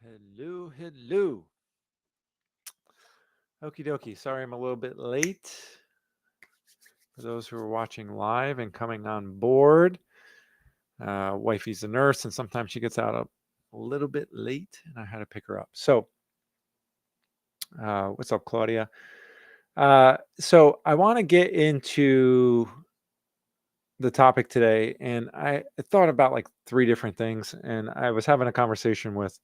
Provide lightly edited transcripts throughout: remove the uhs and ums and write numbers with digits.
Hello, hello. Okie dokie. Sorry I'm a little bit late. For those who are watching live and coming on board, wifey's a nurse and sometimes she gets out a little bit late and I had to pick her up. So, what's up, Claudia? So I want to get into the topic today, and I thought about like three different things, and I was having a conversation with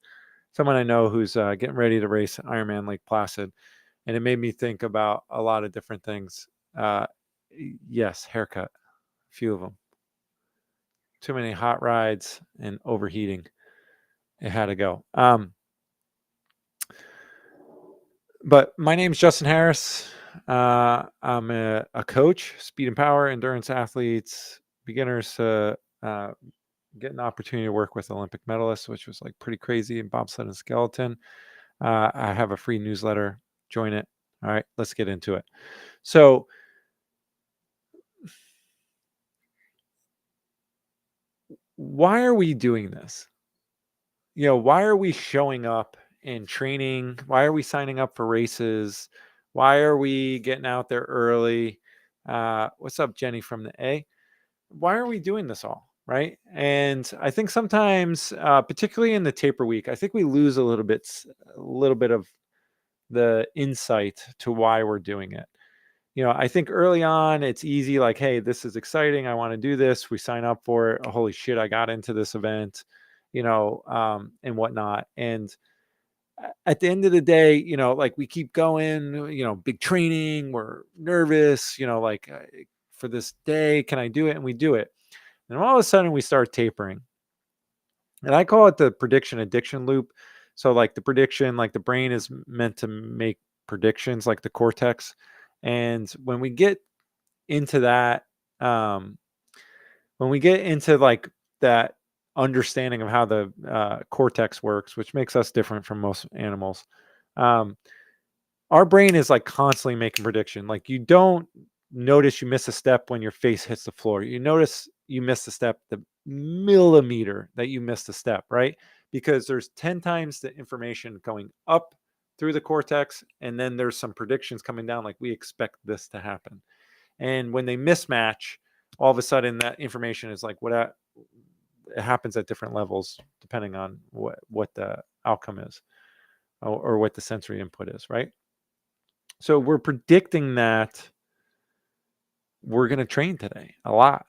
someone I know who's getting ready to race Ironman Lake Placid, and it made me think about a lot of different things. Uh, yes, haircut, a few of them. Too many hot rides and overheating. It had to go. But my name's Justin Harris. I'm a coach, speed and power, endurance athletes, beginners to get an opportunity to work with Olympic medalists, which was like pretty crazy in bobsled and skeleton. I have a free newsletter. Join it. All right, let's get into it. So, why are we doing this? Why are we showing up in training? Why are we signing up for races? Why are we getting out there early? What's up, Jenny from the A? Why are we doing this all? Right. And I think sometimes, particularly in the taper week, I think we lose a little bit of the insight to why we're doing it. I think early on it's easy, like, hey, this is exciting. I want to do this. We sign up for it. Oh, holy shit, I got into this event, and whatnot. And at the end of the day, like we keep going, big training, we're nervous, like for this day, can I do it? And we do it. And all of a sudden we start tapering. And I call it the prediction addiction loop. So like the prediction, like the brain is meant to make predictions, like the cortex. And into that, um, when we get into like that understanding of how the cortex works, which makes us different from most animals, um, our brain is like constantly making prediction. Like you don't notice you miss a step when your face hits the floor. You notice you missed a step the millimeter that you missed a step, right? Because there's 10 times the information going up through the cortex, and then there's some predictions coming down, like we expect this to happen. And when they mismatch, all of a sudden that information is like it happens at different levels depending on what the outcome is, or what the sensory input is, right? So we're predicting that we're going to train today a lot,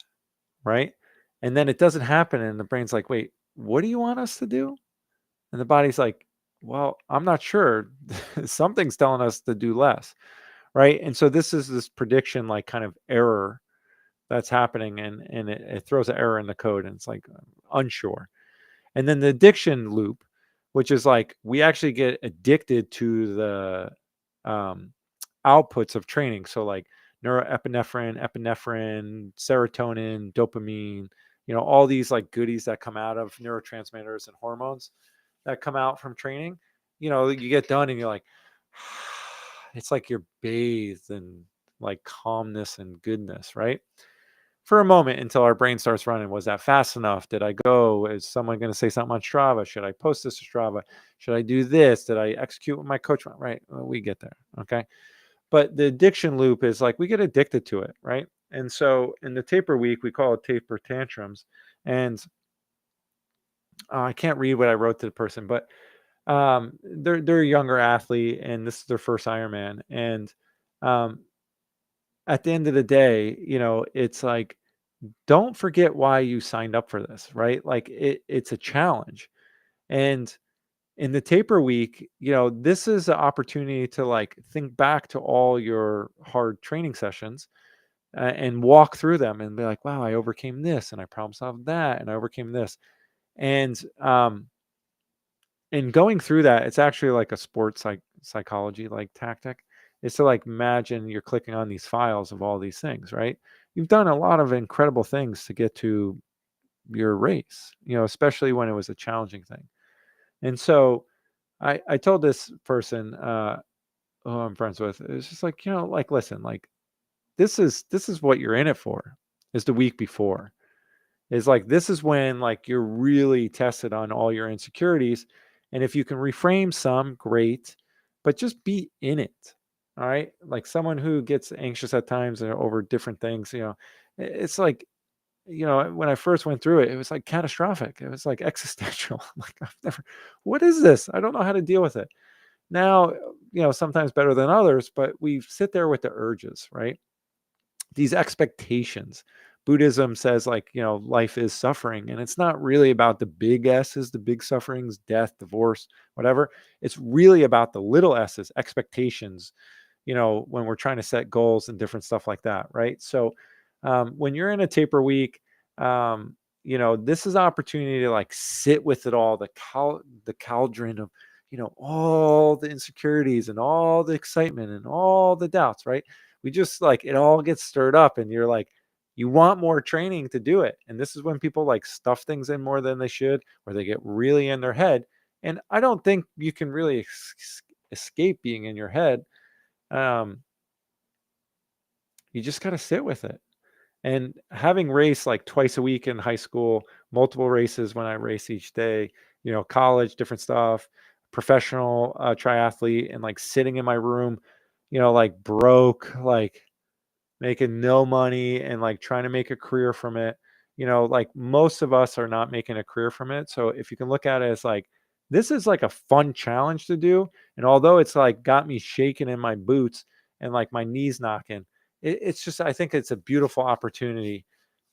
right? And then it doesn't happen, and the brain's like, wait, what do you want us to do? And the body's like, well, I'm not sure. Something's telling us to do less, right? And so this is this prediction, like kind of error that's happening, and it throws an error in the code, and it's like unsure. And then the addiction loop, which is like we actually get addicted to the outputs of training. So like epinephrine, serotonin, dopamine, all these like goodies that come out of neurotransmitters and hormones that come out from training. You get done and you're like, it's like you're bathed in like calmness and goodness, right? For a moment, until our brain starts running. Was that fast enough? Did I go? Is someone going to say something on Strava? Should I post this to Strava? Should I do this? Did I execute what my coach went? Right. Well, we get there. Okay. But the addiction loop is like we get addicted to it. Right. And so in the taper week, we call it taper tantrums. And I can't read what I wrote to the person, but they're a younger athlete and this is their first Ironman. And um, at the end of the day, it's like, don't forget why you signed up for this, right? Like it's a challenge. And in the taper week, this is an opportunity to like think back to all your hard training sessions, and walk through them and be like, wow, I overcame this and I problem solved that and I overcame this. And in going through that, it's actually like a sports psychology like tactic. Is to like imagine you're clicking on these files of all these things, right? You've done a lot of incredible things to get to your race, especially when it was a challenging thing. And so I told this person who I'm friends with, it's just like, like, listen, like this is what you're in it for, is the week before. Is like this is when like you're really tested on all your insecurities. And if you can reframe some, great, but just be in it. All right. Like someone who gets anxious at times over different things, it's like, when I first went through it, it was like catastrophic. It was like existential. Like, what is this? I don't know how to deal with it. Now, sometimes better than others, but we sit there with the urges, right? These expectations. Buddhism says, like, life is suffering, and it's not really about the big S's, the big sufferings, death, divorce, whatever. It's really about the little S's, expectations, when we're trying to set goals and different stuff like that, right? So when you're in a taper week, this is an opportunity to like sit with it all, the cauldron of, all the insecurities and all the excitement and all the doubts, right? We just like, it all gets stirred up and you're like, you want more training to do it. And this is when people like stuff things in more than they should, or they get really in their head. And I don't think you can really escape being in your head. um, you just got to sit with it. And having raced like twice a week in high school, multiple races when I race each day, college, different stuff, professional triathlete, and like sitting in my room, like broke, like making no money and like trying to make a career from it. Like most of us are not making a career from it. So if you can look at it as like, this is like a fun challenge to do. And although it's like got me shaking in my boots and like my knees knocking, it's just, I think it's a beautiful opportunity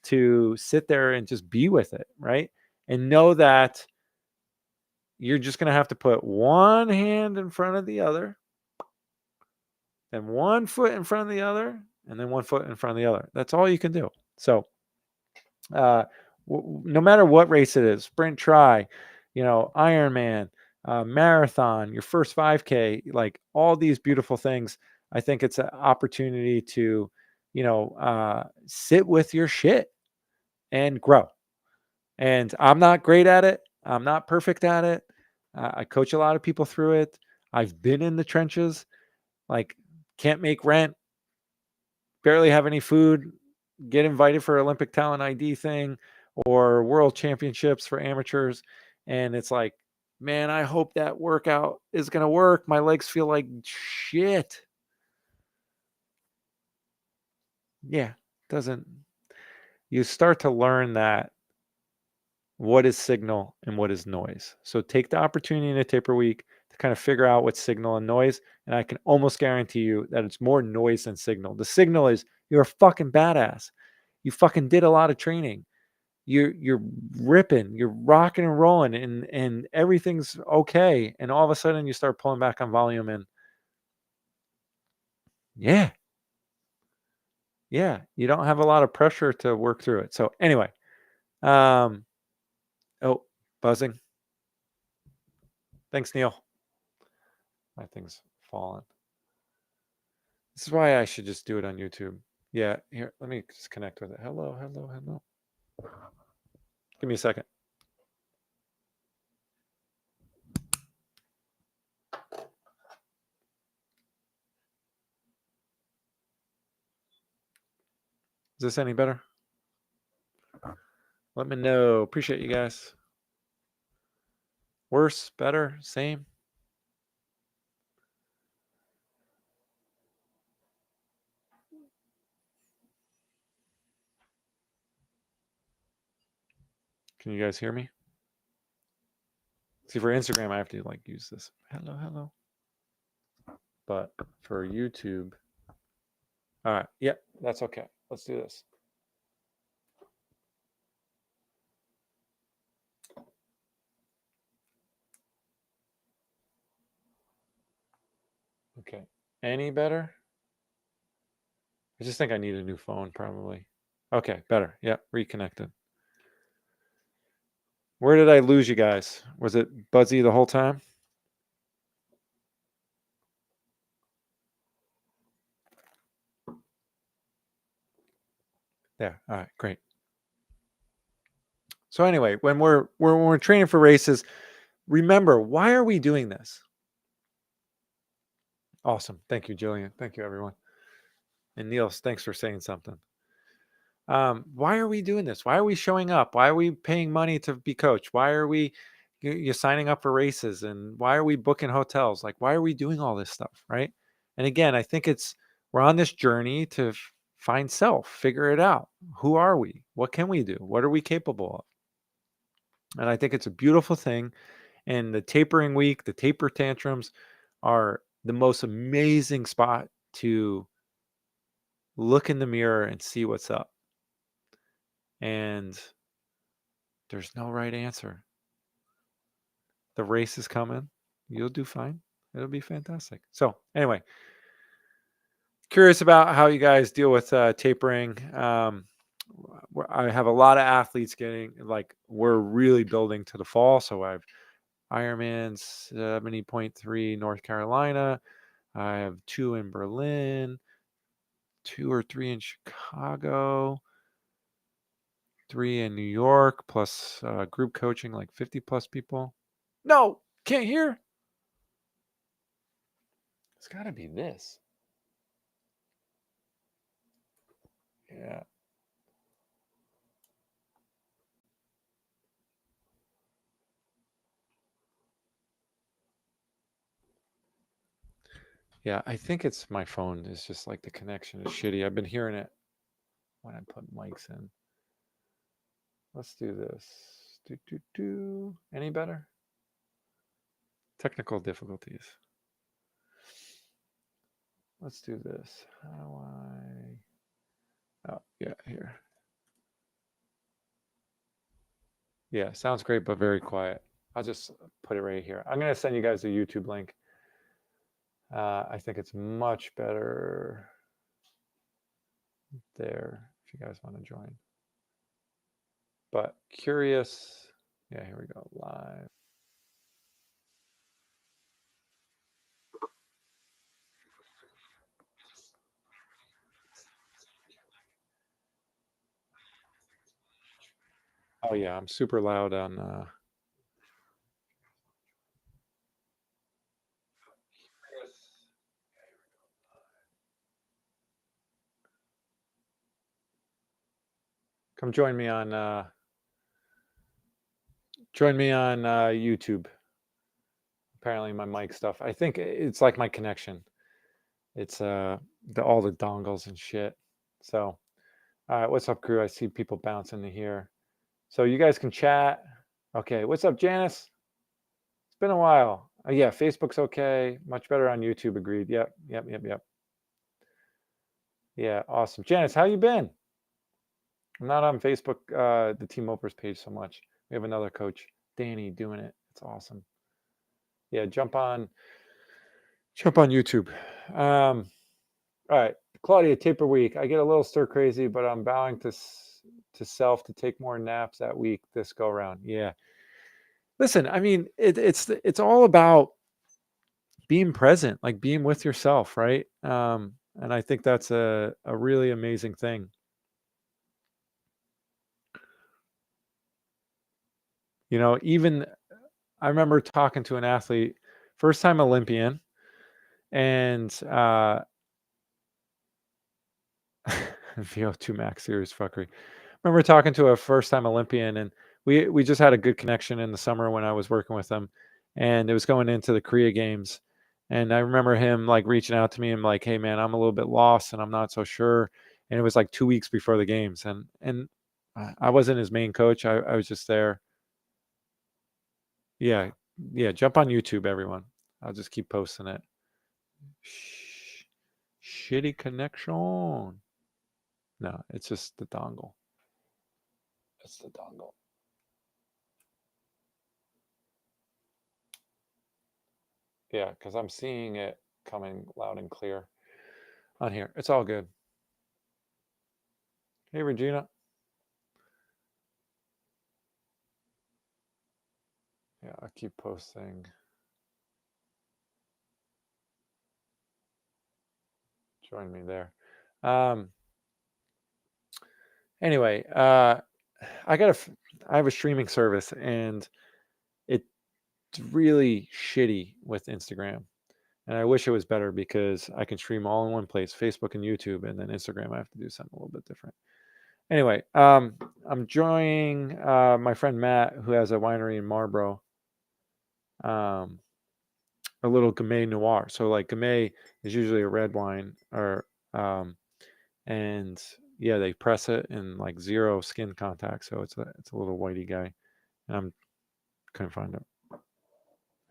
to sit there and just be with it. Right. And know that you're just going to have to put one hand in front of the other, then one foot in front of the other, and then one foot in front of the other. That's all you can do. So, uh, no matter what race it is, sprint, try, Ironman, marathon, your first 5K, like all these beautiful things. I think it's an opportunity to, sit with your shit and grow. And I'm not great at it. I'm not perfect at it. I coach a lot of people through it. I've been in the trenches, like can't make rent, barely have any food, get invited for Olympic talent ID thing or world championships for amateurs. And it's like, man, I hope that workout is going to work. My legs feel like shit. Yeah, doesn't. You start to learn that what is signal and what is noise. So take the opportunity in a taper week to kind of figure out what's signal and noise. And I can almost guarantee you that it's more noise than signal. The signal is you're a fucking badass. You fucking did a lot of training. You're ripping, you're rocking and rolling, and everything's okay. And all of a sudden you start pulling back on volume and yeah, you don't have a lot of pressure to work through it. So anyway, oh, buzzing. Thanks, Neil. My thing's fallen. This is why I should just do it on YouTube. Yeah, here, let me just connect with it. Hello. Give me a second. Is this any better? Let me know. Appreciate you guys. Worse, better, same? Can you guys hear me? See, for Instagram, I have to like use this. Hello. But for YouTube, all right. Yep, that's okay. Let's do this. Okay. Any better? I just think I need a new phone, probably. Okay, better. Yep, reconnected. Where did I lose you guys? Was it buzzy the whole time? There. All right, great. So anyway, when we're training for races, remember, why are we doing this? Awesome. Thank you, Jillian. Thank you, everyone. And Niels, thanks for saying something. Why are we doing this? Why are we showing up? Why are we paying money to be coached? Why are we, You're signing up for races, and why are we booking hotels? Like, why are we doing all this stuff, right? And again, I think we're on this journey to find self, figure it out. Who are we? What can we do? What are we capable of? And I think it's a beautiful thing. And the tapering week, the taper tantrums are the most amazing spot to look in the mirror and see what's up. And there's no right answer. The race is coming. You'll do fine. It'll be fantastic. So, anyway, curious about how you guys deal with tapering. I have a lot of athletes getting like we're really building to the fall. So I've Ironman 70.3 North Carolina. I have 2 in Berlin, 2 or 3 in Chicago, 3 in New York, plus group coaching like 50 plus people. No, can't hear. It's got to be this. Yeah. Yeah, I think it's my phone. It's just like the connection is shitty. I've been hearing it when I put mics in. Let's do this. Any better? Technical difficulties. Let's do this. How do I? Oh, yeah, here. Yeah, sounds great, but very quiet. I'll just put it right here. I'm going to send you guys a YouTube link. I think it's much better there if you guys want to join. But curious. Yeah, here we go. Live. Oh, yeah, I'm super loud on. Come join me on YouTube. Apparently my mic stuff. I think it's like my connection. It's all the dongles and shit. So, all right, what's up, crew? I see people bouncing to here. So you guys can chat. Okay, what's up, Janice? It's been a while. Yeah, Facebook's okay. Much better on YouTube. Agreed. Yep. Yeah, awesome. Janice, how you been? I'm not on Facebook, the Team Opers page so much. We have another coach, Danny, doing it. It's awesome. Yeah, jump on YouTube. All right, Claudia, taper week. I get a little stir crazy, but I'm vowing to self to take more naps that week this go around. Yeah. Listen, I mean, it's all about being present, like being with yourself, right? And I think that's a really amazing thing. You know, even I remember talking to an athlete, first time Olympian, and VO2 max serious fuckery. Remember talking to a first time Olympian, and we just had a good connection in the summer when I was working with them, and it was going into the Korea games. And I remember him like reaching out to me and like, hey man, I'm a little bit lost and I'm not so sure. And it was like 2 weeks before the games, and I wasn't his main coach. I was just there. Yeah, yeah. Jump on YouTube, everyone. I'll just keep posting it. Shitty connection. No, it's just the dongle. It's the dongle. Yeah, because I'm seeing it coming loud and clear on here. It's all good. Hey, Regina. Yeah, I'll keep posting. Join me there. Anyway, I have a streaming service and it's really shitty with Instagram. And I wish it was better because I can stream all in one place, Facebook and YouTube, and then Instagram I have to do something a little bit different. Anyway, I'm joining my friend Matt, who has a winery in Marlboro. um, a little Gamay Noir. So like Gamay is usually a red wine, or um, and yeah, they press it in like zero skin contact, so it's a little whitey guy, and I'm couldn't find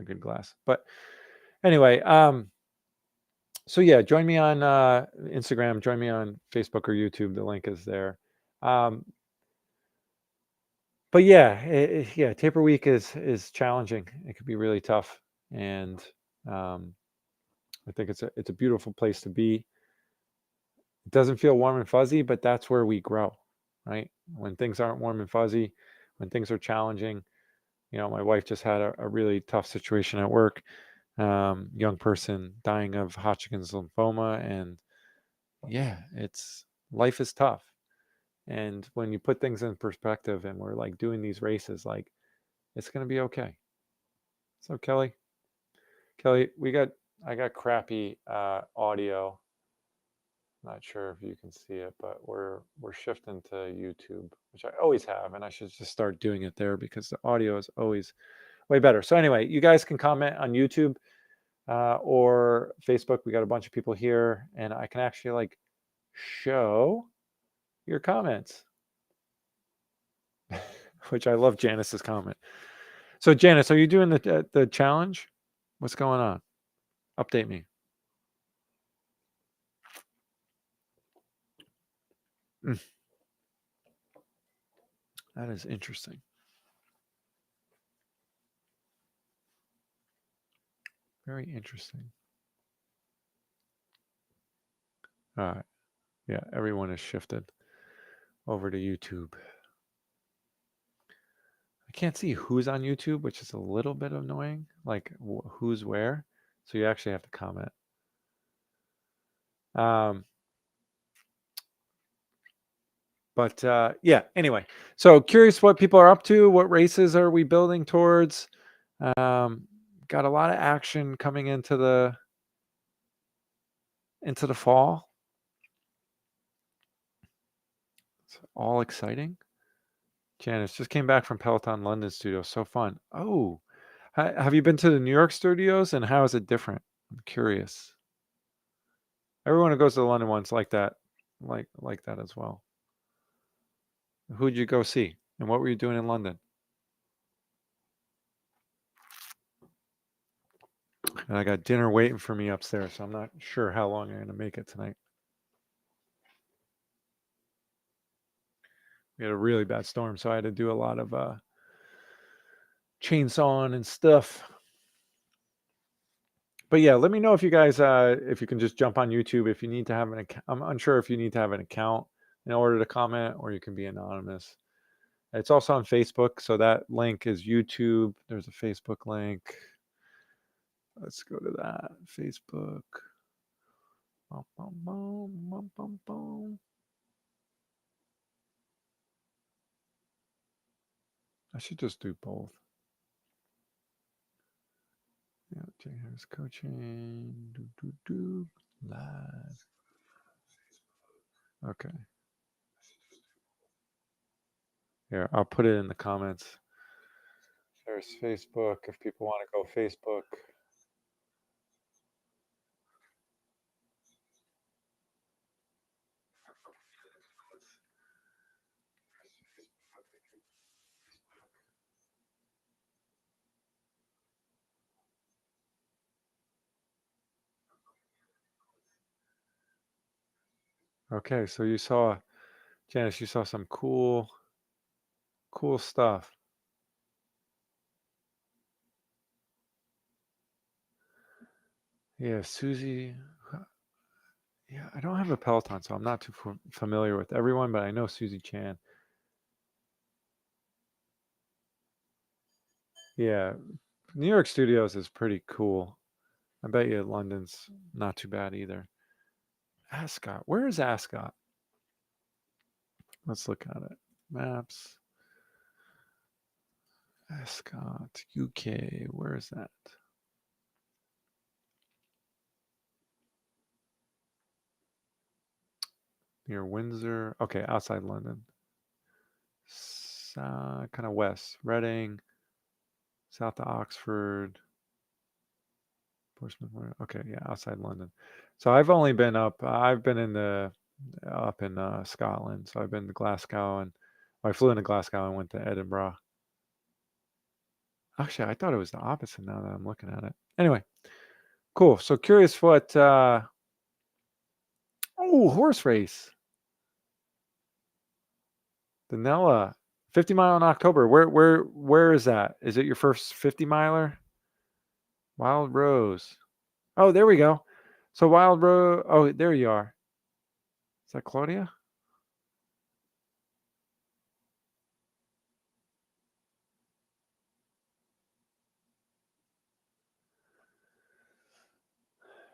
a good glass, but anyway, so yeah, join me on Instagram, join me on Facebook or YouTube. The link is there. Um, but yeah, yeah, taper week is challenging. It could be really tough, and um, I think it's a beautiful place to be. It doesn't feel warm and fuzzy, but that's where we grow, right? When things aren't warm and fuzzy, when things are challenging. My wife just had a really tough situation at work. Young person dying of Hodgkin's lymphoma, and yeah, it's life is tough. And when you put things in perspective, and we're like doing these races, like it's gonna be okay. So Kelly, I got crappy audio. Not sure if you can see it, but we're shifting to YouTube, which I always have, and I should just start doing it there because the audio is always way better. So anyway, you guys can comment on YouTube or Facebook. We got a bunch of people here, and I can actually like show your comments, which I love Janice's comment. So Janice, are you doing the challenge? What's going on? Update me. Mm, that is interesting. Very interesting. All right. Yeah, everyone has shifted over to YouTube. I can't see who's on YouTube, which is a little bit annoying. Like who's where. So you actually have to comment. Um, but yeah, anyway. So curious what people are up to. What races are we building towards? Um, got a lot of action coming into the fall. It's all exciting. Janice just came back from Peloton London studio. So fun. Oh, have you been to the New York studios, and how is it different? I'm curious. Everyone who goes to the London ones like that, like that as well. Who'd you go see, and what were you doing in London? And I got dinner waiting for me upstairs, so I'm not sure how long I'm going to make it tonight. We had a really bad storm, so I had to do a lot of chainsawing and stuff. But yeah, let me know if you guys if you can just jump on YouTube if you need to have an account. I'm unsure if you need to have an account in order to comment, or you can be anonymous. It's also on Facebook, so that link is YouTube. There's a Facebook link. Let's go to that Facebook. Bum, bum, bum, bum, bum, bum. I should just do both. Yeah, Jay Harris coaching. Live. Okay. Here, I'll put it in the comments. There's Facebook if people want to go Facebook. Okay, so you saw, Janice, you saw some cool stuff. Yeah, Susie. Yeah, I don't have a Peloton, so I'm not too familiar with everyone, but I know Susie Chan. Yeah, New York Studios is pretty cool. I bet you London's not too bad either. Ascot. Where is Ascot? Let's look at it. Maps. Ascot, UK. Where is that? Near Windsor. Okay, outside London. Kind of west. Reading. South of Oxford. Portsmouth. Okay, yeah, outside London. So I've only been up. I've been up in Scotland. So I've been to Glasgow and I flew into Glasgow and went to Edinburgh. Actually, I thought it was the opposite now that I'm looking at it. Anyway, cool. So curious what horse race. Danella, 50 mile in October. Where is that? Is it your first 50 miler? Wild Rose. Oh, there we go. So Wild Rose. Oh, there you are. Is that Claudia?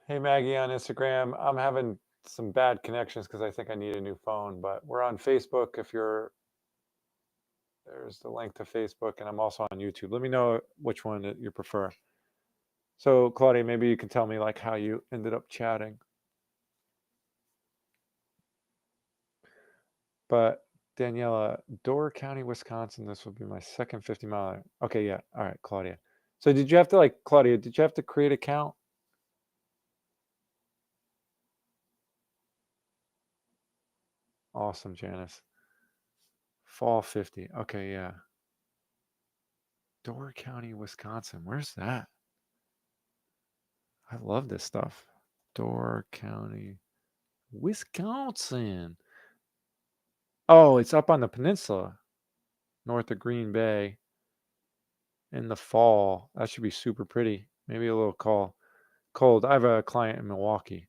Hey Maggie on Instagram. I'm having some bad connections because I think I need a new phone, but we're on Facebook. If you're there's the link to Facebook, and I'm also on YouTube. Let me know which one you prefer. So Claudia, maybe you can tell me like how you ended up chatting. But Daniela, Door County, Wisconsin. This will be my second 50 mile. Okay, yeah. All right, Claudia. So did you have to Claudia? Did you have to create an account? Awesome, Janice. Fall 50. Okay, yeah. Door County, Wisconsin. Where's that? I love this stuff. Door County, Wisconsin. Oh, it's up on the peninsula, north of Green Bay. In the fall, that should be super pretty. Maybe a little cold. I have a client in Milwaukee,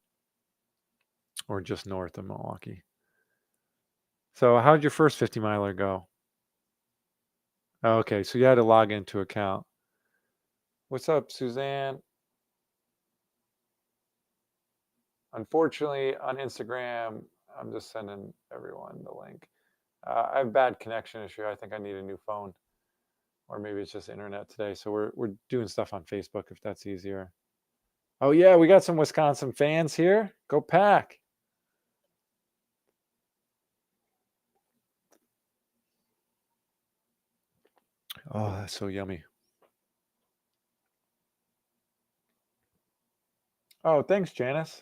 or just north of Milwaukee. So, how did your first 50 miler go? Oh, okay, so you had to log into account. What's up, Suzanne? Unfortunately, on Instagram, I'm just sending everyone the link. I have bad connection issue. I think I need a new phone, or maybe it's just internet today. So we're doing stuff on Facebook if that's easier. Oh yeah, we got some Wisconsin fans here. Go Pack! Oh, that's so yummy. Oh, thanks, Janice.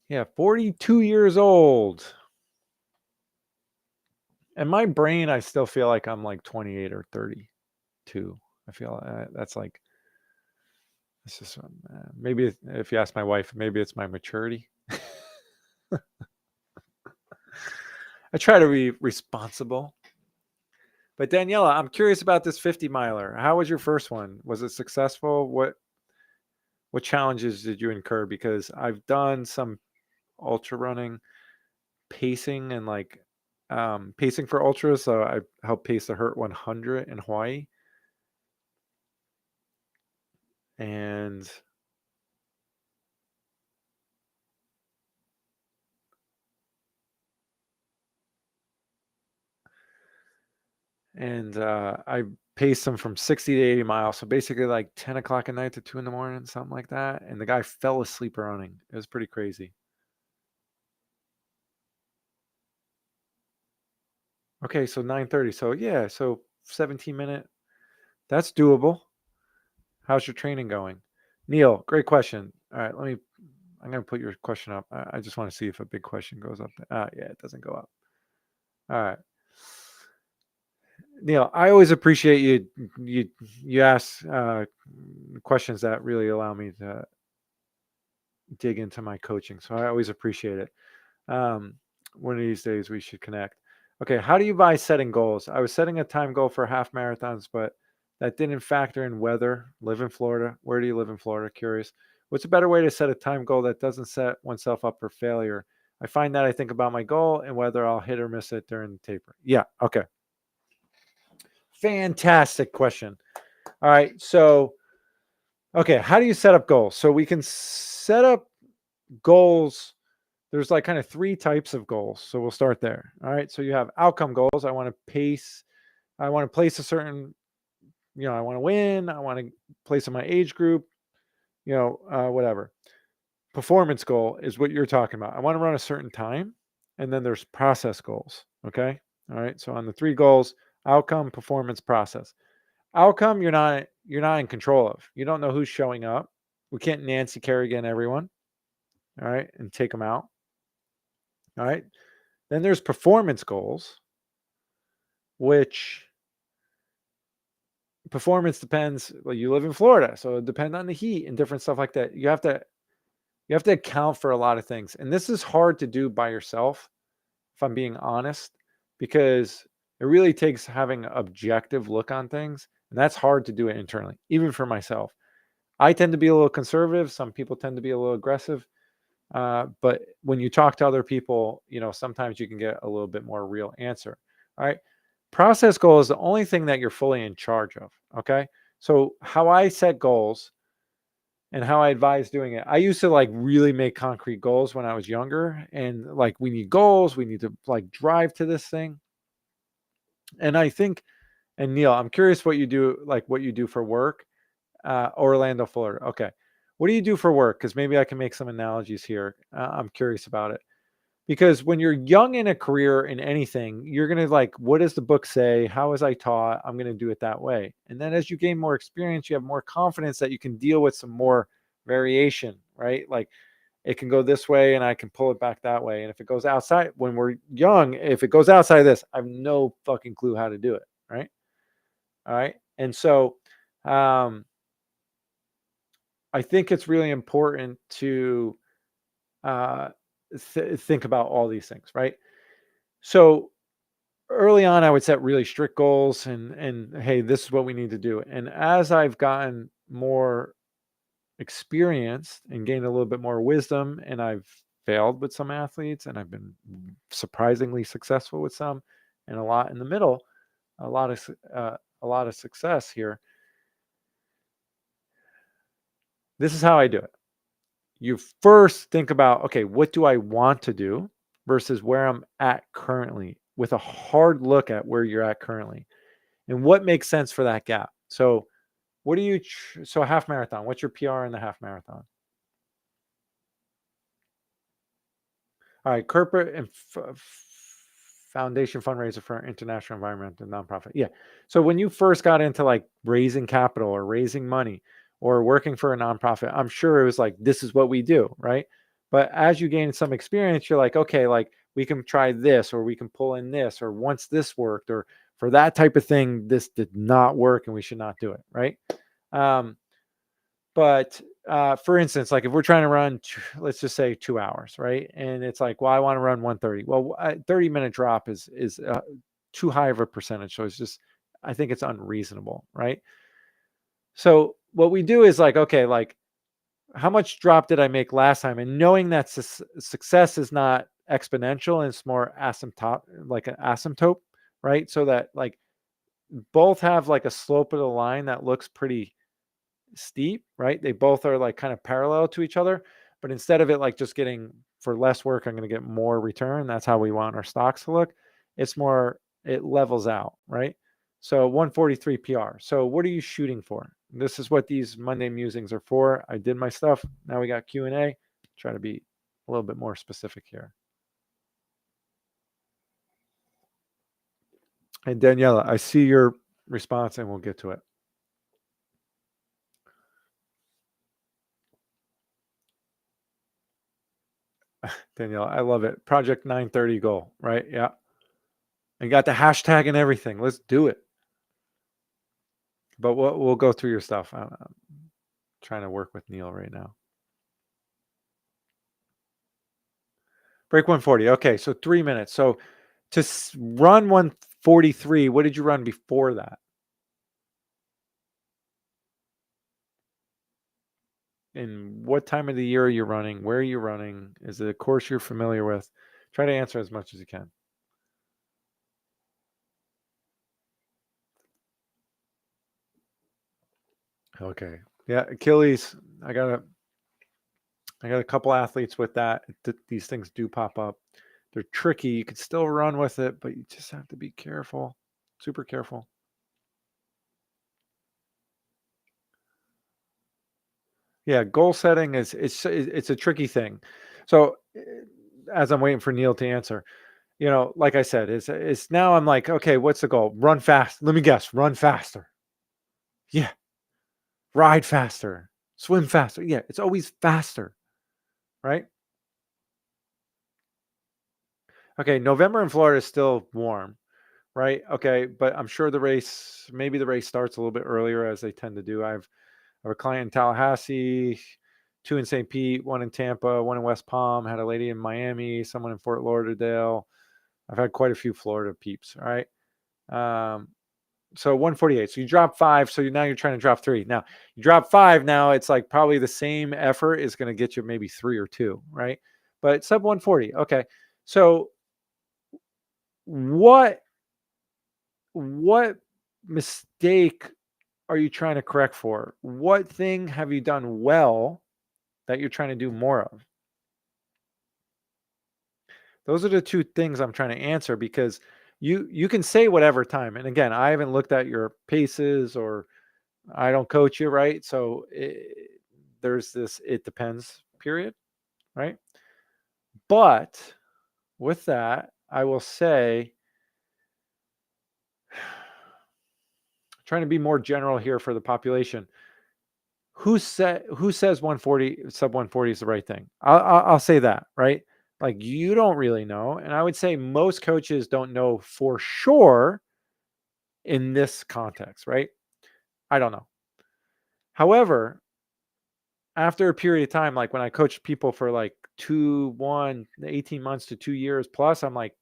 Yeah, 42 years old. And my brain, I still feel like I'm like 28 or 32. I feel that's like, it's just maybe if you ask my wife, maybe it's my maturity. I try to be responsible. But Daniela, I'm curious about this 50 miler. How was your first one? Was it successful? What challenges did you incur? Because I've done some ultra running, pacing, and pacing for ultras. So I helped pace the Hurt 100 in Hawaii, and I paced them from 60 to 80 miles. So basically, like 10 o'clock at night to 2 in the morning, something like that. And the guy fell asleep running. It was pretty crazy. Okay, so 9:30. So yeah, so 17-minute. That's doable. How's your training going? Neil, great question. All right, I'm going to put your question up. I just want to see if a big question goes up. Yeah, it doesn't go up. All right. Neil, I always appreciate you ask questions that really allow me to dig into my coaching. So I always appreciate it. Um, one of these days we should connect. Okay, how do you buy setting goals? I was setting a time goal for half marathons, but that didn't factor in weather. Live in Florida. Where do you live in Florida? Curious. What's a better way to set a time goal that doesn't set oneself up for failure? I find that I think about my goal and whether I'll hit or miss it during the taper. Yeah, okay. Fantastic question. All right, so okay, how do you set up goals? So we can set up goals. There's like kind of three types of goals. So we'll start there. All right. So you have outcome goals. I want to pace. I want to place a certain, I want to win. I want to place in my age group, whatever. Performance goal is what you're talking about. I want to run a certain time. And then there's process goals. Okay. All right. So on the three goals, outcome, performance, process. Outcome, you're you're not in control of. You don't know who's showing up. We can't Nancy Kerrigan everyone, all right, and take them out. All right. Then there's performance goals, which performance depends. Well, you live in Florida, so it depends on the heat and different stuff like that. You have to account for a lot of things. And this is hard to do by yourself, if I'm being honest, because it really takes having an objective look on things. And that's hard to do it internally, even for myself. I tend to be a little conservative. Some people tend to be a little aggressive. But when you talk to other people, sometimes you can get a little bit more real answer. All right. Process goal is the only thing that you're fully in charge of. Okay. So how I set goals and how I advise doing it. I used to like really make concrete goals when I was younger, and like we need goals, we need to like drive to this thing. And I think, and Neil, I'm curious what you do, like what you do for work. Orlando, Florida. Okay. What do you do for work? Because maybe I can make some analogies here. I'm curious about it. Because when you're young in a career in anything, you're going to like, what does the book say? How was I taught? I'm going to do it that way. And then as you gain more experience, you have more confidence that you can deal with some more variation, right? Like it can go this way and I can pull it back that way. And if it goes outside, when we're young, if it goes outside of this, I have no fucking clue how to do it. Right. All right. And so, I think it's really important to think about all these things, right? So early on, I would set really strict goals, and hey, this is what we need to do. And as I've gotten more experienced and gained a little bit more wisdom, and I've failed with some athletes, and I've been surprisingly successful with some, and a lot in the middle, a lot of success here. This is how I do it. You first think about, okay, what do I want to do versus where I'm at currently, with a hard look at where you're at currently and what makes sense for that gap. So what do you, so a half marathon, what's your PR in the half marathon? All right, corporate and foundation fundraiser for an international environmental nonprofit. Yeah. So when you first got into like raising capital or raising money or working for a nonprofit, I'm sure it was like, this is what we do, right? But as you gain some experience, you're like, okay, like we can try this, or we can pull in this, or once this worked, or for that type of thing, this did not work and we should not do it, right? Um, but for instance, like if we're trying to run, let's just say 2 hours, right? And it's like, well, I want to run 130. Well, a 30-minute drop is too high of a percentage. So it's just, I think it's unreasonable, right? So what we do is like, okay, like how much drop did I make last time? And knowing that success is not exponential and it's more asymptote, like an asymptote, right? So that like both have like a slope of the line that looks pretty steep, right? They both are like kind of parallel to each other, but instead of it like just getting for less work, I'm going to get more return. That's how we want our stocks to look. It's more, it levels out, right? So 143 PR. So what are you shooting for? This is what these Monday musings are for. I did my stuff. Now we got Q&A. Try to be a little bit more specific here. And Daniela, I see your response and we'll get to it. Danielle, I love it. Project 930 goal, right? Yeah. And got the hashtag and everything. Let's do it. But we'll go through your stuff. I'm trying to work with Neil right now. Break 140. Okay, so 3 minutes. So to run 143, what did you run before that? And what time of the year are you running? Where are you running? Is it a course you're familiar with? Try to answer as much as you can. Okay. Yeah, Achilles. I got a couple athletes with that. These things do pop up. They're tricky. You could still run with it, but you just have to be careful. Super careful. Yeah, goal setting is it's a tricky thing. So as I'm waiting for Neil to answer, like I said, it's now I'm like, okay, what's the goal? Run fast. Let me guess, run faster. Yeah. ride faster, swim faster. Yeah, it's always faster, right? Okay, November in Florida is still warm, right? Okay, but I'm sure maybe the race starts a little bit earlier as they tend to do. I have a client in Tallahassee, two in St. Pete, one in Tampa, one in West Palm, had a lady in Miami, someone in Fort Lauderdale. I've had quite a few Florida peeps, all right? Um, so 148. So you drop 5. So now you're trying to drop 3. Now you drop 5. Now it's like probably the same effort is going to get you maybe 3 or 2, right? But sub 140. Okay. So what what mistake are you trying to correct for? What thing have you done well that you're trying to do more of? Those are the two things I'm trying to answer because you can say whatever time. And again, I haven't looked at your paces or I don't coach you, right? So there's this it depends period, right? But with that, I will say trying to be more general here for the population. Who says 140 sub 140 is the right thing? I'll say that, right? Like you don't really know, and I would say most coaches don't know for sure in this context, right? I don't know. However, after a period of time, like when I coached people for like 18 months to 2 years plus, I'm like,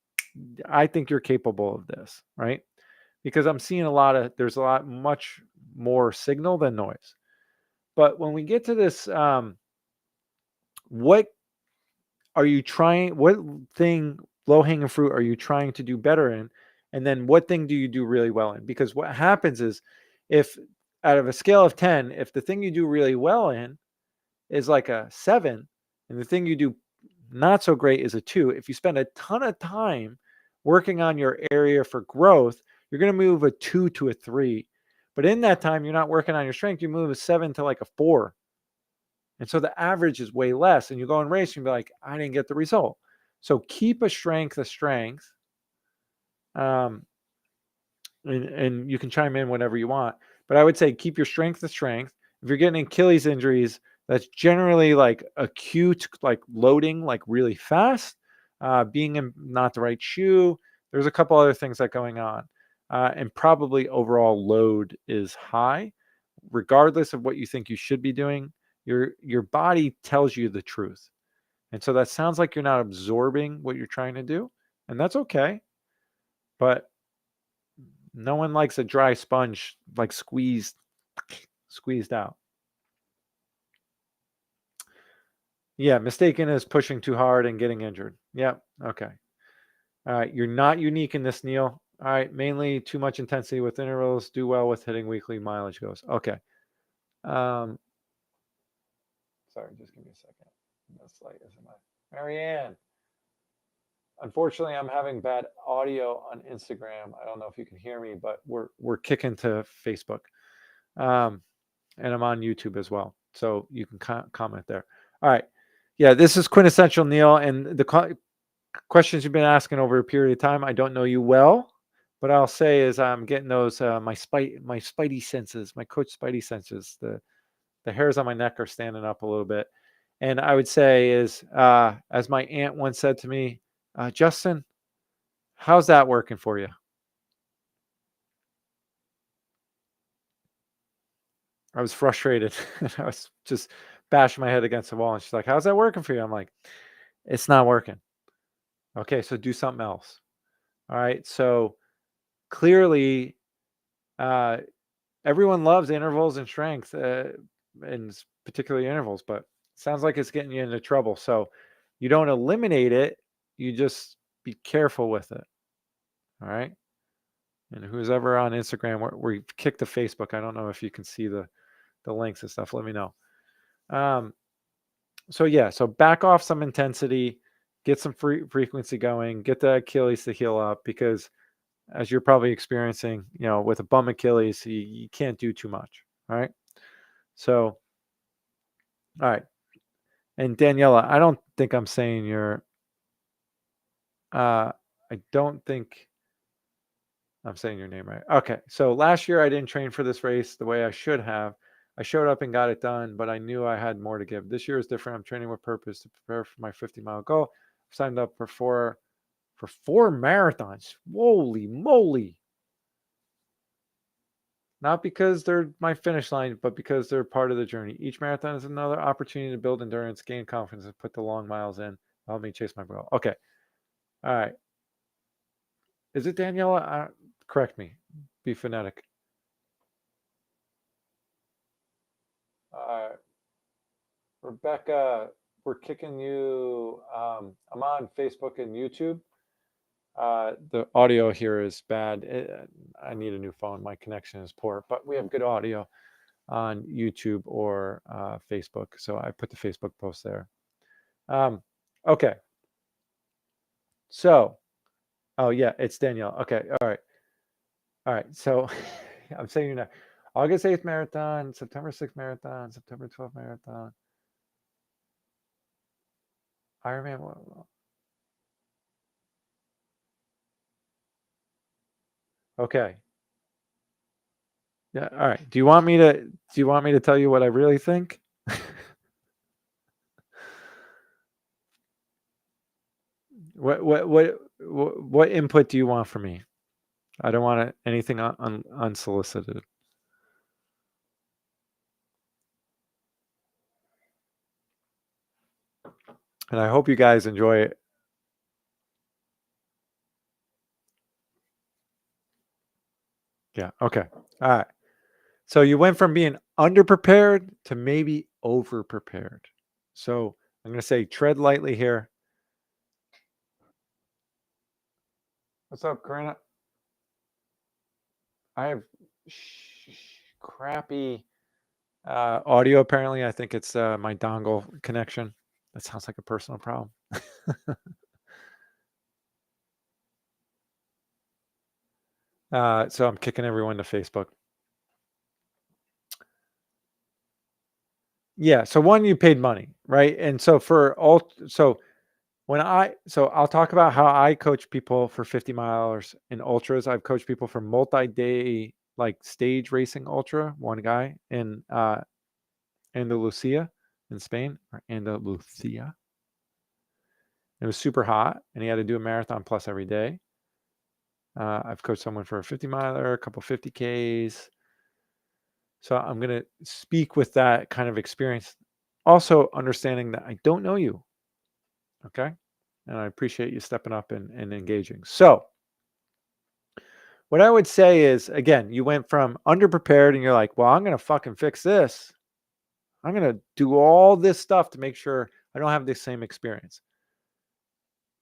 I think you're capable of this, right? Because I'm seeing there's a lot much more signal than noise. But when we get to this, what what thing, low hanging fruit, are you trying to do better in? And then what thing do you do really well in? Because what happens is if out of a scale of 10, if the thing you do really well in is like a 7, and the thing you do not so great is a 2, if you spend a ton of time working on your area for growth, you're going to move a 2 to a 3. But in that time, you're not working on your strength, you move a 7 to like a 4. And so the average is way less. And you go and race and be like, I didn't get the result. So keep a strength. Um, and you can chime in whenever you want. But I would say keep your strength the strength. If you're getting Achilles injuries, that's generally like acute, like loading, like really fast, being in not the right shoe. There's a couple other things that going on, and probably overall load is high, regardless of what you think you should be doing. Your body tells you the truth, and so that sounds like you're not absorbing what you're trying to do, and that's okay. But no one likes a dry sponge like squeezed out. Yeah, mistaken as pushing too hard and getting injured. Yep. Okay. All right. You're not unique in this, Neil. All right. Mainly too much intensity with intervals. Do well with hitting weekly mileage goes. Okay. Um, sorry, just give me a second. That's light as am I. Marianne. Unfortunately, I'm having bad audio on Instagram. I don't know if you can hear me, but we're kicking to Facebook. Um, and I'm on YouTube as well. So you can comment there. All right. Yeah, this is quintessential Neil. And the questions you've been asking over a period of time, I don't know you well, but I'll say is I'm getting those my spidey senses, my coach spidey senses. The hairs on my neck are standing up a little bit. And I would say is as my aunt once said to me, Justin, how's that working for you? I was frustrated. I was just bashing my head against the wall. And she's like, how's that working for you? I'm like, it's not working. Okay, so do something else. All right. So clearly, uh, everyone loves intervals and strength, and particularly intervals, but it sounds like it's getting you into trouble. So you don't eliminate it, you just be careful with it. All right. And who's ever on Instagram, we kicked to Facebook. I don't know if you can see the links and stuff. Let me know. Um, so yeah, so back off some intensity, get some frequency going, get the Achilles to heal up because as you're probably experiencing, with a bum Achilles, you can't do too much. All right. So, all right. And Daniela, I don't think I'm saying I don't think I'm saying your name right. Okay. So last year I didn't train for this race the way I should have. I showed up and got it done, but I knew I had more to give. This year is different. I'm training with purpose to prepare for my 50-mile goal. I've signed up for four marathons. Holy moly. Not because they're my finish line, but because they're part of the journey. Each marathon is another opportunity to build endurance, gain confidence, and put the long miles in. Help me chase my goal. Okay. All right. Is it Daniela? Correct me. Be phonetic. Uh, Rebecca, we're kicking you. I'm on Facebook and YouTube. The audio here is bad. I need a new phone. My connection is poor, but we have good audio on YouTube or Facebook. So I put the Facebook post there. Okay. So, oh yeah, it's Danielle. Okay. All right. All right. So I'm saying you now. August 8th marathon, September 6th marathon, September 12th marathon. Ironman. Okay. Yeah. All right. Do you want me to tell you what I really think? What input do you want from me? I don't want anything unsolicited. And I hope you guys enjoy it. Yeah. Okay. All right. So you went from being underprepared to maybe overprepared. So I'm going to say tread lightly here. What's up, Karina? I have crappy audio. Apparently, I think it's my dongle connection. That sounds like a personal problem. So I'm kicking everyone to Facebook. Yeah. So one, you paid money, right? And so I'll talk about how I coach people for 50 miles in ultras. I've coached people for multi-day like stage racing ultra. One guy in Andalusia in Spain, or Andalusia. It was super hot, and he had to do a marathon plus every day. I've coached someone for a 50 miler, a couple 50Ks. So I'm going to speak with that kind of experience. Also, understanding that I don't know you. Okay. And I appreciate you stepping up and engaging. So, what I would say is, again, you went from underprepared and you're like, well, I'm going to fucking fix this. I'm going to do all this stuff to make sure I don't have the same experience.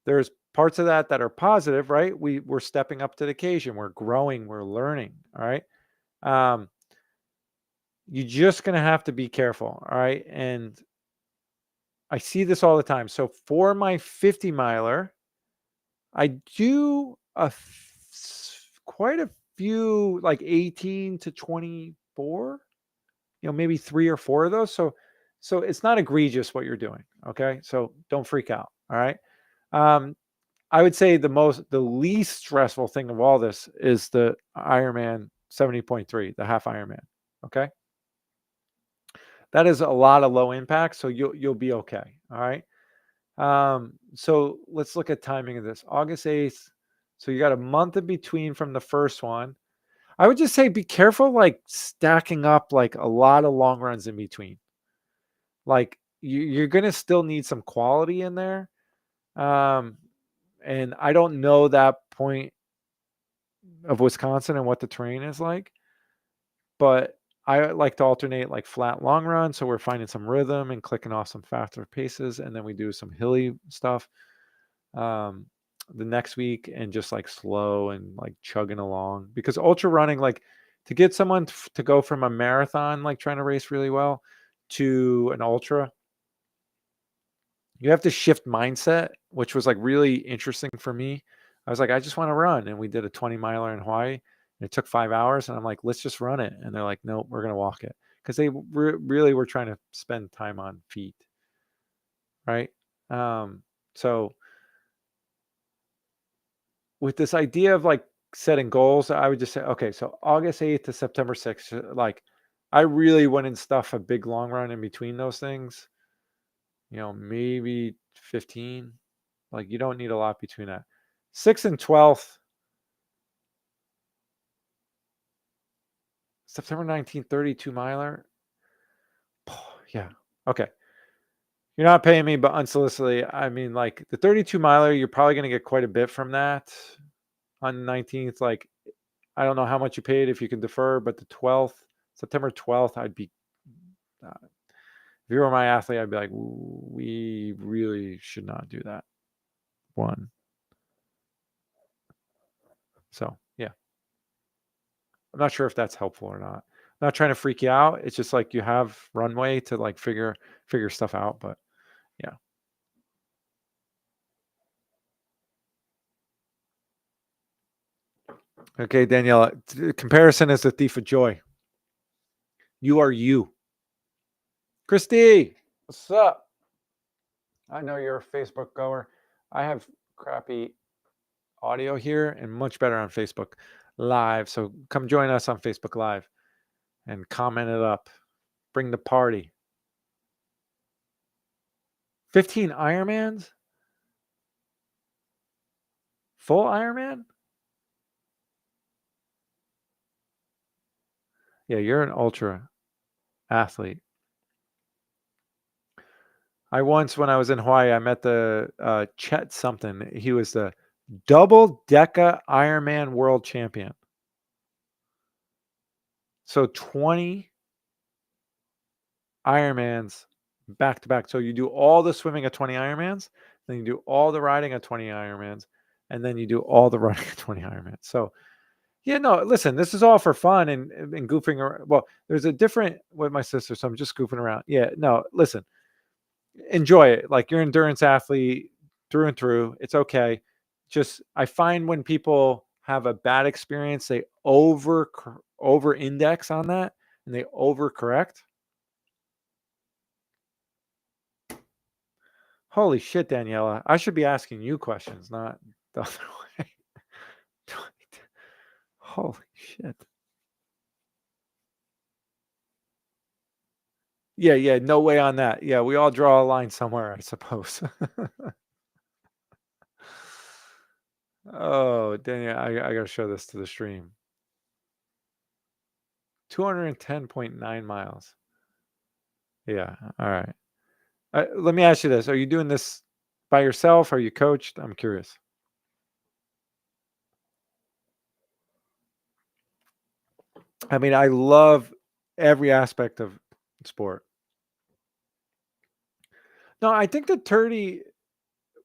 There's parts of that are positive, right? We're stepping up to the occasion. We're growing. We're learning. All right. You're just going to have to be careful. All right. And I see this all the time. So for my 50 miler, I do quite a few, like 18 to 24, maybe 3 or 4 of those. So it's not egregious what you're doing. Okay. So don't freak out. All right. I would say the least stressful thing of all this is the Ironman 70.3, the half Ironman. Okay. That is a lot of low impact. So you'll be okay. All right. So let's look at timing of this. August 8th. So you got a month in between from the first one. I would just say be careful, like stacking up like a lot of long runs in between. Like you're going to still need some quality in there. And I don't know that point of Wisconsin and what the terrain is like, but I like to alternate like flat long run. So we're finding some rhythm and clicking off some faster paces. And then we do some hilly stuff the next week and just like slow and like chugging along, because ultra running, like to get someone to go from a marathon, like trying to race really well, to an ultra, you have to shift mindset, which was like really interesting for me. I was like, I just want to run. And we did a 20 miler in Hawaii. And it took 5 hours. And I'm like, let's just run it. And they're like, no, we're going to walk it. Because they really were trying to spend time on feet. Right. So with this idea of like setting goals, I would just say, okay, so August 8th to September 6th, like I really wouldn't stuff a big long run in between those things. Maybe 15. Like, you don't need a lot between that. 6th and 12th, September 19th, 32 miler. Yeah. Okay. You're not paying me, but unsolicitedly, I mean, like the 32 miler, you're probably going to get quite a bit from that on the 19th. Like, I don't know how much you paid if you can defer, but the 12th, September 12th, I'd be, if you were my athlete, I'd be like, we really should not do that one. So, yeah. I'm not sure if that's helpful or not. I'm not trying to freak you out. It's just like you have runway to like figure stuff out, but yeah. Okay, Daniela, comparison is the thief of joy. You are you. Christy, what's up? I know you're a Facebook goer. I have crappy audio here and much better on Facebook Live. So come join us on Facebook Live and comment it up. Bring the party. 15 Ironmans? Full Ironman? Yeah, you're an ultra athlete. I once, when I was in Hawaii, I met the Chet something. He was the double deca Ironman world champion. So 20 Ironmans back to back. So you do all the swimming at 20 Ironmans, then you do all the riding at 20 Ironmans, and then you do all the running at 20 Ironmans. So yeah, no, listen, this is all for fun and goofing around. Well, there's a different with my sister, so I'm just goofing around. Yeah, no, listen, enjoy it. Like, you're an endurance athlete through and through. It's okay. Just, I find when people have a bad experience, they over index on that and they overcorrect. Holy shit, Daniela. I should be asking you questions, not the other way. Holy shit. Yeah, no way on that. Yeah, we all draw a line somewhere, I suppose. Oh, Daniel, I gotta show this to the stream. 210.9 miles. Yeah, all right. Let me ask you this. Are you doing this by yourself? Are you coached? I'm curious. I mean, I love every aspect of sport. No, I think the 30,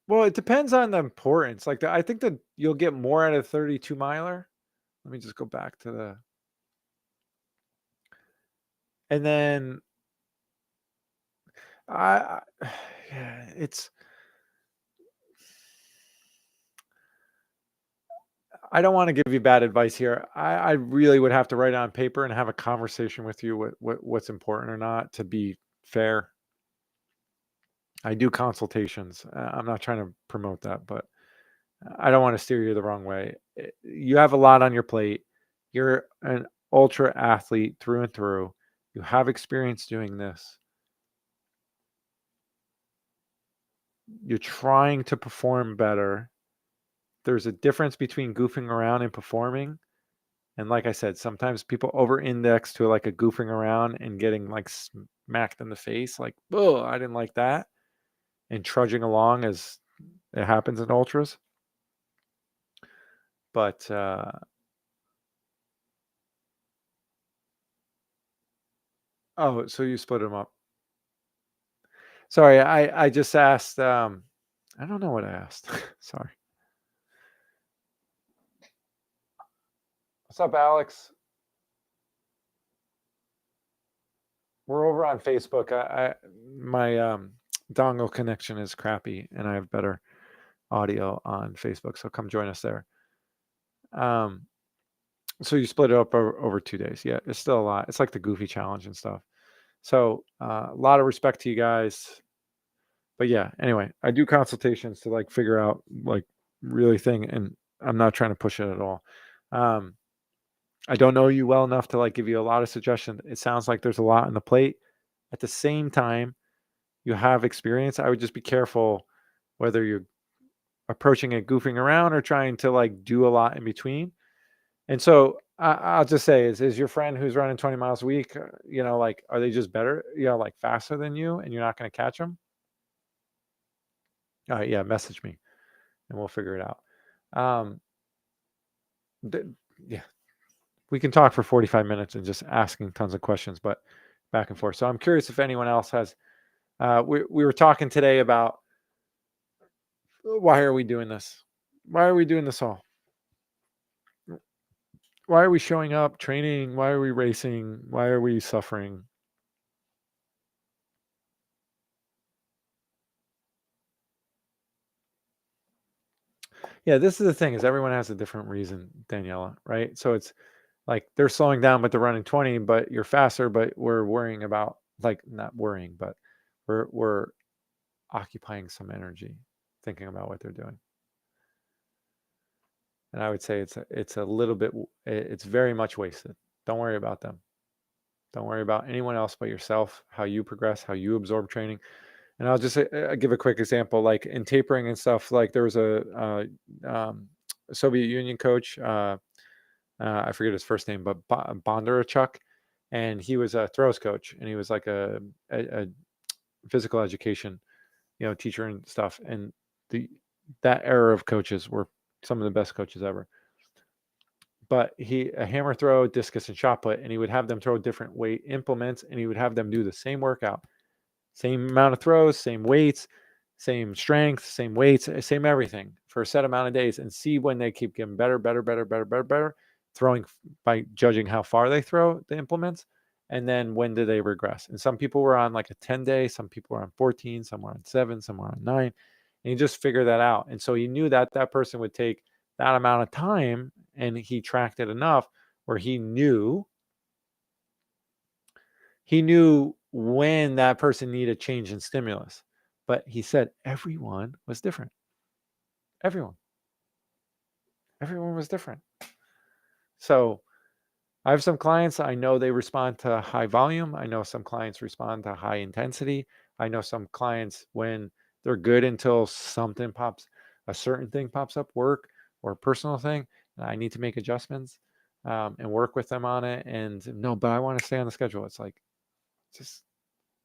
well, it depends on the importance. Like, I think that you'll get more out of 32 miler. Let me just go back to and then I yeah, I don't want to give you bad advice here. I really would have to write it on paper and have a conversation with you what's important or not to be fair. I do consultations. I'm not trying to promote that, but I don't want to steer you the wrong way. You have a lot on your plate. You're an ultra athlete through and through. You have experience doing this. You're trying to perform better. There's a difference between goofing around and performing. And like I said, sometimes people over index to like a goofing around and getting like smacked in the face, like, oh, I didn't like that, and trudging along as it happens in ultras. But oh, so you split them up. Sorry, I just asked. I don't know what I asked. Sorry. What's up, Alex? We're over on Facebook. I my dongle connection is crappy, and I have better audio on Facebook. So come join us there. Um, so you split it up over 2 days. Yeah, it's still a lot. It's like the Goofy Challenge and stuff. So a lot of respect to you guys. But yeah, anyway, I do consultations to like figure out like really thing, and I'm not trying to push it at all. Um, I don't know you well enough to like give you a lot of suggestions. It sounds like there's a lot on the plate. At the same time, you have experience. I would just be careful whether you're approaching it goofing around or trying to like do a lot in between. And so I'll just say, is your friend who's running 20 miles a week, like, are they just better, like faster than you and you're not going to catch them? All right, yeah, message me and we'll figure it out. Um, th- yeah, we can talk for 45 minutes and just asking tons of questions, but back and forth. So I'm curious if anyone else has, we were talking today about why are we doing this? Why are we doing this all? Why are we showing up, training? Why are we racing? Why are we suffering? Yeah, this is the thing is everyone has a different reason, Daniela, right? So it's like they're slowing down, but they're running 20, but you're faster, but we're worrying about like not worrying, but we're occupying some energy thinking about what they're doing. And I would say it's a little bit it's very much wasted. Don't worry about them. Don't worry about anyone else but yourself, how you progress, how you absorb training. And I'll just give a quick example, like in tapering and stuff. Like there was a Soviet Union coach. I forget his first name, but Bondarchuk, and he was a throws coach, and he was like a physical education, teacher and stuff. And that era of coaches were some of the best coaches ever. But a hammer throw, discus, and shot put, and he would have them throw different weight implements, and he would have them do the same workout, same amount of throws, same weights, same strength, same weights, same everything for a set amount of days, and see when they keep getting better, better, better, better, better, better, throwing by judging how far they throw the implements, and then when do they regress. And some people were on like a 10-day, some people were on 14, some were on 7, some were on 9, and he just figured that out. And so he knew that that person would take that amount of time, and he tracked it enough where he knew when that person needed change in stimulus. But he said everyone was different. Everyone. Everyone was different. So I have some clients, I know they respond to high volume. I know some clients respond to high intensity. I know some clients when they're good until a certain thing pops up, work or a personal thing, and I need to make adjustments and work with them on it. And no, but I want to stay on the schedule. It's like, just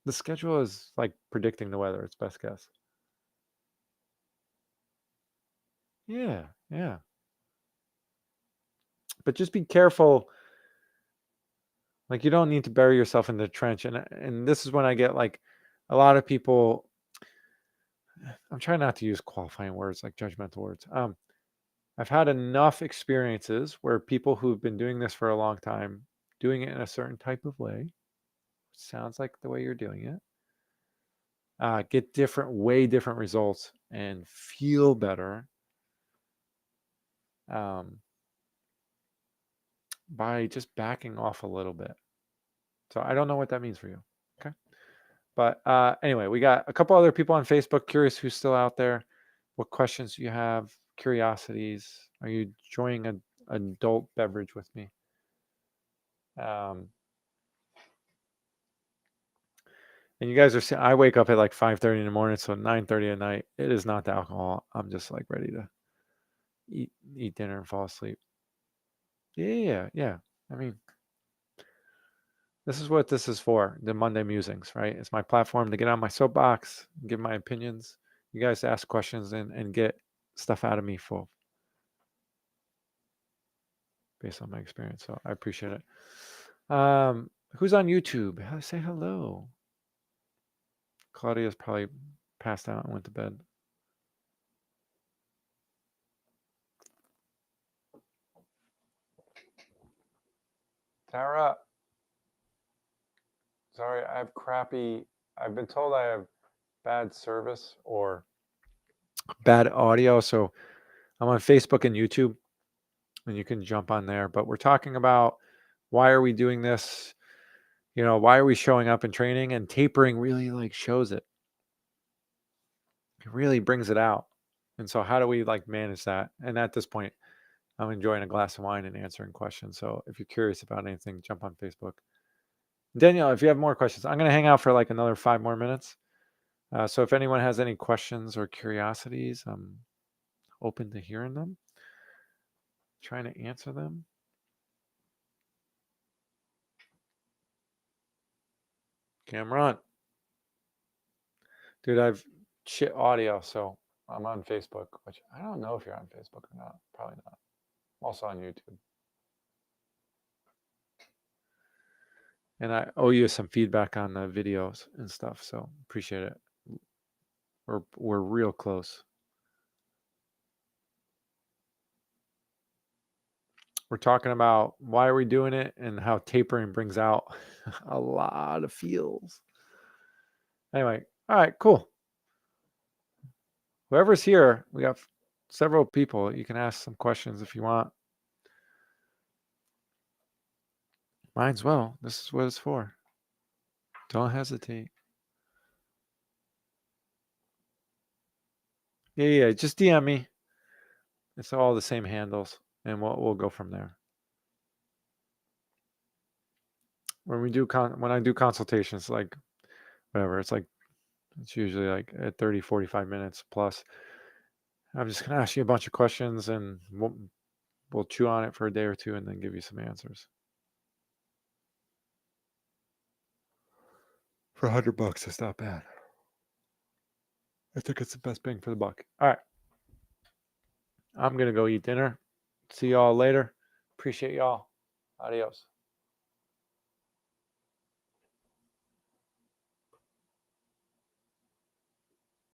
the schedule is like predicting the weather. It's best guess. Yeah, yeah. But just be careful. Like you don't need to bury yourself in the trench. And this is when I get like a lot of people. I'm trying not to use qualifying words like judgmental words. I've had enough experiences where people who've been doing this for a long time, doing it in a certain type of way, sounds like the way you're doing it, get way different results and feel better um, by just backing off a little bit. So I don't know what that means for you. Okay. But anyway, we got a couple other people on Facebook. Curious who's still out there. What questions do you have? Curiosities? Are you enjoying an adult beverage with me? Um, and you guys are saying I wake up at like 5:30 in the morning, so 9:30 at night. It is not the alcohol. I'm just like ready to eat dinner and fall asleep. Yeah, yeah. I mean, this is what this is for. The Monday Musings, right? It's my platform to get on my soapbox, give my opinions. You guys ask questions and get stuff out of me full based on my experience. So I appreciate it. Who's on YouTube? Say hello. Claudia's probably passed out and went to bed. Tara, sorry, I have crappy. I've been told I have bad service or bad audio. So I'm on Facebook and YouTube, and you can jump on there. But we're talking about why are we doing this? Why are we showing up in training? And tapering really like shows it. It really brings it out. And so how do we like manage that? And at this point, I'm enjoying a glass of wine and answering questions. So if you're curious about anything, jump on Facebook. Danielle, if you have more questions, I'm going to hang out for like another 5 more minutes. So if anyone has any questions or curiosities, I'm open to hearing them, trying to answer them. Cameron. Dude, I've shit audio, so I'm on Facebook, which I don't know if you're on Facebook or not. Probably not. I'm also on YouTube. And I owe you some feedback on the videos and stuff, so appreciate it. We're real close. We're talking about why are we doing it and how tapering brings out a lot of feels. Anyway, all right, cool. Whoever's here, we got several people. You can ask some questions if you want. Might as well. This is what it's for. Don't hesitate. Yeah. Just DM me. It's all the same handles, and we'll go from there. When I do consultations, like whatever, it's usually like at 30, 45 minutes plus. I'm just gonna ask you a bunch of questions, and we'll chew on it for a day or two, and then give you some answers. For $100, it's not bad. I think it's the best bang for the buck. All right. I'm going to go eat dinner. See y'all later. Appreciate y'all. Adios.